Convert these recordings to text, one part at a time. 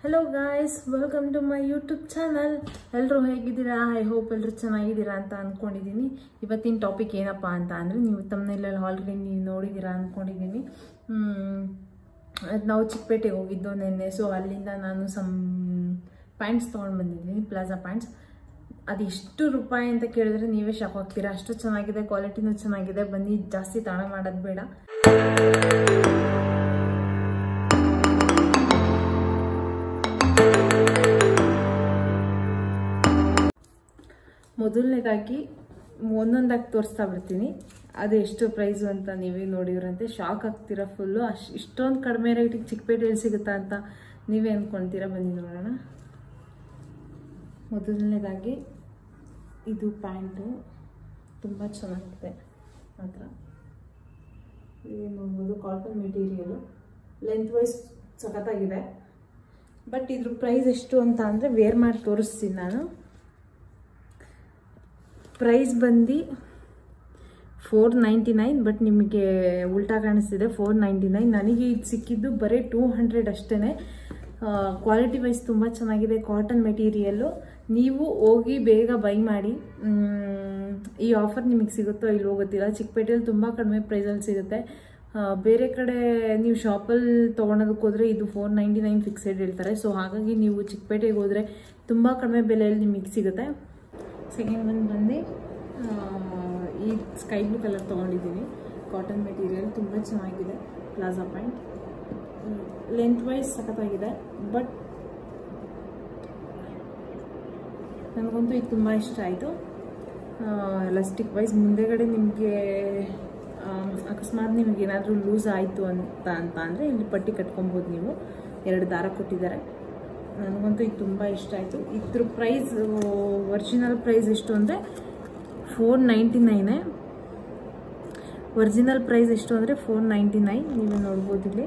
Hello guys, welcome to my YouTube channel. ಎಲ್ಲರೂ ಹೇಗಿದ್ದೀರಾ? I hope ಎಲ್ಲರೂ ಚೆನ್ನಾಗಿದ್ದೀರಾ ಅಂತ ಅನ್ಕೊಂಡಿದ್ದೀನಿ. ಇವತ್ತಿನ ಟಾಪಿಕ್ ಏನಪ್ಪಾ ಅಂತ ಅಂದ್ರೆ ನೀವು ತಮ್ಮನೆಲ್ಲ ಆಲ್ರೆಡಿ ನೀವು ನೋಡಿದ್ದೀರಾ ಅನ್ಕೊಂಡಿದ್ದೀನಿ. ನಾವು ಚಿಕ್ಕಪೇಟೆಗೆ ಹೋಗಿದ್ದು ನೆನ್ನೆ. ಸೊ ಅಲ್ಲಿಂದ ನಾನು ಸಮ್ ಪ್ಯಾಂಟ್ಸ್ ತೊಗೊಂಡು ಬಂದಿದ್ದೀನಿ, ಪ್ಲಾಜಾ ಪ್ಯಾಂಟ್ಸ್. ಅದು ಎಷ್ಟು ರೂಪಾಯಿ ಅಂತ ಕೇಳಿದ್ರೆ ನೀವೇ ಶಾಕ್ ಆಗ್ತೀರಾ. ಅಷ್ಟು ಚೆನ್ನಾಗಿದೆ, ಕ್ವಾಲಿಟಿನೂ ಚೆನ್ನಾಗಿದೆ. ಬನ್ನಿ, ಜಾಸ್ತಿ ತಾಣ ಮಾಡೋದು ಬೇಡ. ಮೊದಲನೇದಾಗಿ ಒಂದೊಂದಾಗಿ ತೋರಿಸ್ತಾ ಬಿಡ್ತೀನಿ. ಅದು ಎಷ್ಟು ಪ್ರೈಸು ಅಂತ ನೀವೇ ನೋಡಿದ್ರಂತೆ ಶಾಕ್ ಆಗ್ತೀರಾ ಫುಲ್ಲು. ಇಷ್ಟೊಂದು ಕಡಿಮೆ ರೇಟಿಗೆ ಚಿಕ್ಕಪೇಟೆಯಲ್ಲಿ ಸಿಗುತ್ತಾ ಅಂತ ನೀವೇ ಅಂದ್ಕೊಳ್ತೀರಾ. ಬನ್ನಿ ನೋಡೋಣ. ಮೊದಲನೇದಾಗಿ ಇದು ಪ್ಯಾಂಟು ತುಂಬ ಚೆನ್ನಾಗಿದೆ ಮಾತ್ರ. ಏನು ನೋಡ್ಬೋದು, ಕಾಟನ್ ಮೆಟೀರಿಯಲು, ಲೆಂತ್ ವೈಸ್ ಸಖತ್ತಾಗಿದೆ. ಬಟ್ ಇದ್ರ ಪ್ರೈಸ್ ಎಷ್ಟು ಅಂತ ಅಂದರೆ ವೇರ್ ಮಾಡಿ ತೋರಿಸ್ತೀನಿ ನಾನು. ಪ್ರೈಸ್ ಬಂದು 499, ಬಟ್ ನಿಮಗೆ ಉಲ್ಟಾ ಕಾಣಿಸ್ತಿದೆ 499. ನನಗೆ ಇದು ಸಿಕ್ಕಿದ್ದು ಬರೀ 200 ಅಷ್ಟೇ. ಕ್ವಾಲಿಟಿ ವೈಸ್ ತುಂಬ ಚೆನ್ನಾಗಿದೆ, ಕಾಟನ್ ಮೆಟೀರಿಯಲ್ಲು. ನೀವು ಹೋಗಿ ಬೇಗ ಬೈ ಮಾಡಿ. ಈ ಆಫರ್ ನಿಮಗೆ ಸಿಗುತ್ತೋ ಇಲ್ವೋ ಗೊತ್ತಿಲ್ಲ. ಚಿಕ್ಕಪೇಟೆಯಲ್ಲಿ ತುಂಬ ಕಡಿಮೆ ಪ್ರೈಸಲ್ಲಿ ಸಿಗುತ್ತೆ. ಬೇರೆ ಕಡೆ ನೀವು ಶಾಪಲ್ಲಿ ತೊಗೊಳೋದಕ್ಕೆ ಹೋದರೆ ಇದು 499 ಫಿಕ್ಸೆಡ್ ಹೇಳ್ತಾರೆ. ಸೊ ಹಾಗಾಗಿ ನೀವು ಚಿಕ್ಕಪೇಟೆಗೆ ಹೋದರೆ ತುಂಬ ಕಡಿಮೆ ಬೆಲೆಯಲ್ಲಿ ನಿಮಗೆ ಸಿಗುತ್ತೆ. ಸೆಕೆಂಡ್ ಒನ್ ಬಂದು ಈ ಸ್ಕೈ ಬ್ಲೂ ಕಲರ್ ತೊಗೊಂಡಿದ್ದೀನಿ. ಕಾಟನ್ ಮೆಟೀರಿಯಲ್ ತುಂಬ ಚೆನ್ನಾಗಿದೆ. ಪ್ಲಾಜಾ ಪ್ಯಾಂಟ್ ಲೆಂತ್ ವೈಸ್ ಸಖತ್ತಾಗಿದೆ. ಬಟ್ ನನಗಂತೂ ಇದು ತುಂಬ ಇಷ್ಟ ಆಯಿತು. ಎಲಾಸ್ಟಿಕ್ ವೈಸ್ ಮುಂದೆಗಡೆ ನಿಮಗೆ ಅಕಸ್ಮಾತ್ ನಿಮ್ಗೆ ಏನಾದರೂ ಲೂಸ್ ಆಯಿತು ಅಂತ ಅಂದರೆ ಇಲ್ಲಿ ಪಟ್ಟಿ ಕಟ್ಕೊಬೋದು ನೀವು. 2 ದಾರ ಕೊಟ್ಟಿದ್ದಾರೆ. ನನಗಂತೂ ಇದು ತುಂಬ ಇಷ್ಟ ಆಯಿತು. ಇದ್ರ ಪ್ರೈಸ್ ಒರಿಜಿನಲ್ ಪ್ರೈಸ್ ಎಷ್ಟು ಅಂದರೆ 499. ಒರಿಜಿನಲ್ ಪ್ರೈಸ್ ಎಷ್ಟು ಅಂದರೆ 499. ನೀವು ನೋಡ್ಬೋದು ಇಲ್ಲಿ.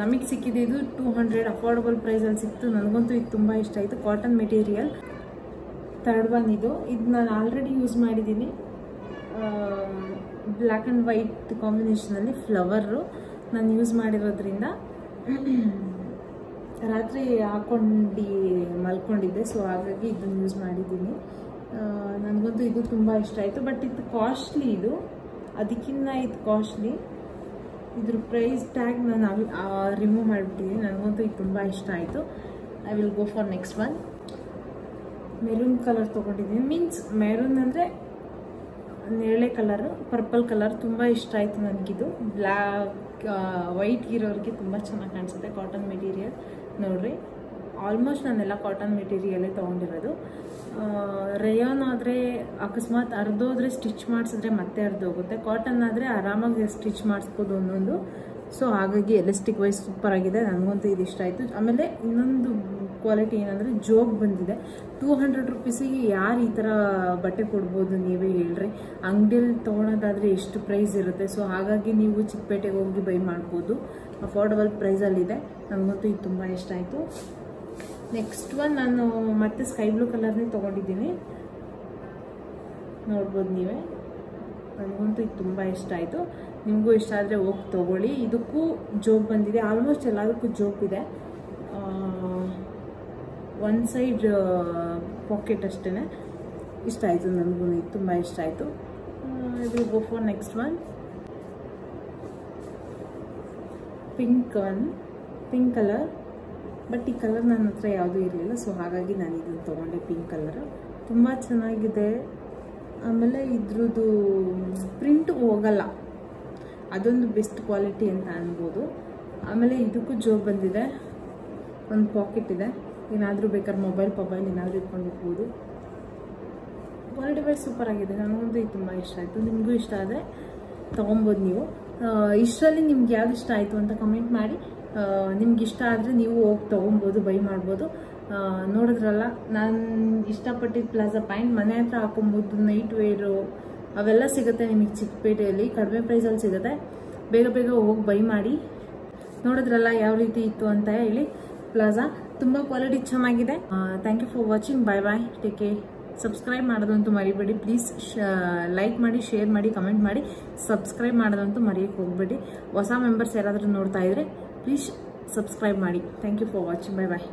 ನಮಗೆ ಸಿಕ್ಕಿದ್ದು ಇದು 200 ಅಫೋರ್ಡಬಲ್ ಪ್ರೈಸಲ್ಲಿ ಸಿಕ್ತು. ನನಗಂತೂ ಇದು ತುಂಬ ಇಷ್ಟ ಆಯಿತು. Cotton material. ಥರ್ಡ್ ಒನ್ ಇದು ನಾನು ಆಲ್ರೆಡಿ ಯೂಸ್ ಮಾಡಿದ್ದೀನಿ. ಬ್ಲ್ಯಾಕ್ ಆ್ಯಂಡ್ ವೈಟ್ ಕಾಂಬಿನೇಷನಲ್ಲಿ ಫ್ಲವರು ನಾನು ಯೂಸ್ ಮಾಡಿರೋದ್ರಿಂದ ರಾತ್ರಿ ಹಾಕ್ಕೊಂಡು ಮಲ್ಕೊಂಡಿದ್ದೆ. ಸೊ ಹಾಗಾಗಿ ಇದನ್ನು ಯೂಸ್ ಮಾಡಿದ್ದೀನಿ. ನನಗಂತೂ ಇದು ತುಂಬ ಇಷ್ಟ ಆಯಿತು. ಬಟ್ ಇದು ಕಾಸ್ಟ್ಲಿ. ಇದು ಅದಕ್ಕಿಂತ ಇದು ಕಾಸ್ಟ್ಲಿ. ಇದ್ರ ಪ್ರೈಸ್ ಟ್ಯಾಗ್ ನಾನು ರಿಮೂವ್ ಮಾಡಿಬಿಟ್ಟಿದ್ದೀನಿ. ನನಗಂತೂ ಇದು ತುಂಬ ಇಷ್ಟ ಆಯಿತು. I will go for next one. Maroon colour ತೊಗೊಂಡಿದ್ದೀನಿ. ಮೀನ್ಸ್ ಮೆರೂನ್ ಅಂದರೆ ನೇರಳೆ ಕಲರು, ಪರ್ಪಲ್ ಕಲರ್ ತುಂಬ ಇಷ್ಟ ಆಯಿತು ನನಗಿದು. ವೈಟ್ ಇರೋರಿಗೆ ತುಂಬ ಚೆನ್ನಾಗಿ ಕಾಣಿಸುತ್ತೆ. ಕಾಟನ್ ಮೆಟೀರಿಯಲ್ ನೋಡ್ರಿ. ಆಲ್ಮೋಸ್ಟ್ ನಾನೆಲ್ಲ ಕಾಟನ್ ಮೆಟೀರಿಯಲ್ಲೇ ತೊಗೊಂಡಿರೋದು. ರೇಯಾನ್ ಆದರೆ ಅಕಸ್ಮಾತ್ ಅರ್ಧೋದ್ರೆ ಸ್ಟಿಚ್ ಮಾಡಿಸಿದ್ರೆ ಮತ್ತೆ ಅರ್ಧೋಗುತ್ತೆ. ಕಾಟನ್ ಆದರೆ ಆರಾಮಾಗಿ ಸ್ಟಿಚ್ ಮಾಡಿಸ್ಬೋದು ಒಂದೊಂದು. ಸೊ ಹಾಗಾಗಿ ಎಲಾಸ್ಟಿಕ್ ವೈಸ್ ಸೂಪರ್ ಆಗಿದೆ. ನನಗಂತೂ ಇದು ಇಷ್ಟ ಆಯಿತು. ಆಮೇಲೆ ಇನ್ನೊಂದು ಕ್ವಾಲಿಟಿ ಏನಂದರೆ ಜೋಗ್ ಬಂದಿದೆ. 200 ರುಪೀಸಿಗೆ ಯಾರು ಈ ಥರ ಬಟ್ಟೆ ಕೊಡ್ಬೋದು ನೀವೇ ಹೇಳ್ರಿ. ಅಂಗಡಿಯಲ್ಲಿ ತೊಗೊಳೋದಾದರೆ ಎಷ್ಟು ಪ್ರೈಸ್ ಇರುತ್ತೆ. ಸೊ ಹಾಗಾಗಿ ನೀವು ಚಿಕ್ಕಪೇಟೆಗೆ ಹೋಗಿ ಬೈ ಮಾಡ್ಬೋದು. ಅಫೋರ್ಡಬಲ್ ಪ್ರೈಸಲ್ಲಿದೆ. ನನಗಂತೂ ಇದು ತುಂಬ ಇಷ್ಟ ಆಯಿತು. ನೆಕ್ಸ್ಟ್ ಒನ್ ನಾನು ಮತ್ತೆ ಸ್ಕೈ ಬ್ಲೂ ಕಲರ್ನೇ ತೊಗೊಂಡಿದ್ದೀನಿ. ನೋಡ್ಬೋದು ನೀವೇ. ನನಗಂತೂ ಇದು ತುಂಬ ಇಷ್ಟ ಆಯಿತು. ನಿಮಗೂ ಇಷ್ಟ ಆದರೆ ಹೋಗಿ ತೊಗೊಳ್ಳಿ. ಇದಕ್ಕೂ ಜೋಬ್ ಬಂದಿದೆ. ಆಲ್ಮೋಸ್ಟ್ ಎಲ್ಲದಕ್ಕೂ ಜೋಬ್ ಇದೆ. ಒನ್ ಸೈಡ್ ಪಾಕೆಟ್ ಅಷ್ಟೇ. ಇಷ್ಟ ಆಯಿತು ನನಗೂ. ಇದು ತುಂಬ ಇಷ್ಟ ಆಯಿತು. I will go for next one. Pink colour. But ಈ ಕಲರ್ ನನ್ನ ಹತ್ರ ಯಾವುದೂ ಇರಲಿಲ್ಲ. ಸೊ ಹಾಗಾಗಿ ನಾನು ಇದನ್ನು ತೊಗೊಂಡೆ. ಪಿಂಕ್ ಕಲರ್ ತುಂಬ ಚೆನ್ನಾಗಿದೆ. ಆಮೇಲೆ ಇದ್ರದ್ದು ಪ್ರಿಂಟ್ ಹೋಗಲ್ಲ. ಅದೊಂದು ಬೆಸ್ಟ್ ಕ್ವಾಲಿಟಿ ಅಂತ ಅನ್ಬೋದು. ಆಮೇಲೆ ಇದಕ್ಕೂ ಜೋಬ್ ಬಂದಿದೆ. ಒಂದು ಪಾಕೆಟ್ ಇದೆ. ಏನಾದರೂ ಬೇಕಾದ್ರೆ ಮೊಬೈಲ್ ಏನಾದರೂ ಇಟ್ಕೊಂಡು ಹೋಗ್ಬೋದು. ಕ್ವಾಲಿಟಿ ವೈಸ್ ಸೂಪರ್ ಆಗಿದೆ. ನನಗಂತೂ ಇದು ತುಂಬ ಇಷ್ಟ ಆಯಿತು. ನಿಮಗೂ ಇಷ್ಟ ಆದರೆ ತೊಗೊಬೋದು ನೀವು. ಇಷ್ಟರಲ್ಲಿ ನಿಮ್ಗೆ ಯಾವ್ದು ಇಷ್ಟ ಆಯಿತು ಅಂತ ಕಮೆಂಟ್ ಮಾಡಿ. ನಿಮ್ಗೆ ಇಷ್ಟ ಆದರೆ ನೀವು ಹೋಗಿ ತೊಗೊಬೋದು, ಬೈ ಮಾಡ್ಬೋದು. ನೋಡಿದ್ರಲ್ಲ, ನಾನು ಇಷ್ಟಪಟ್ಟಿದ್ದು ಪ್ಲಾಜಾ ಪ್ಯಾಂಟ್. ಮನೆ ಹತ್ರ ಹಾಕೊಬೋದು. ನೈಟ್ ವೇರು ಅವೆಲ್ಲ ಸಿಗುತ್ತೆ ನಿಮಗೆ ಚಿಕ್ಕಪೇಟೆಯಲ್ಲಿ. ಕಡಿಮೆ ಪ್ರೈಸಲ್ಲಿ ಸಿಗುತ್ತೆ. ಬೇಗ ಬೇಗ ಹೋಗಿ ಬೈ ಮಾಡಿ. ನೋಡಿದ್ರಲ್ಲ ಯಾವ ರೀತಿ ಇತ್ತು ಅಂತ ಹೇಳಿ ಪ್ಲಾಜಾ. ತುಂಬ ಕ್ವಾಲಿಟಿ ಚೆನ್ನಾಗಿದೆ. Thank you for watching. Bye bye. Take care. Subscribe ಮಾಡೋದಂತೂ ಮರಿಬೇಡಿ ಪ್ಲೀಸ್. ಲೈಕ್ ಮಾಡಿ, ಶೇರ್ ಮಾಡಿ, ಕಮೆಂಟ್ ಮಾಡಿ. ಸಬ್ಸ್ಕ್ರೈಬ್ ಮಾಡೋದಂತೂ ಮರೆಯೋಕ್ಕೆ ಹೋಗಬೇಡಿ. ಹೊಸ ಮೆಂಬರ್ಸ್ ಯಾರಾದರೂ ನೋಡ್ತಾ ಇದ್ರೆ ಪ್ಲೀಸ್ ಸಬ್ಸ್ಕ್ರೈಬ್ ಮಾಡಿ. Thank you for watching. Bye bye.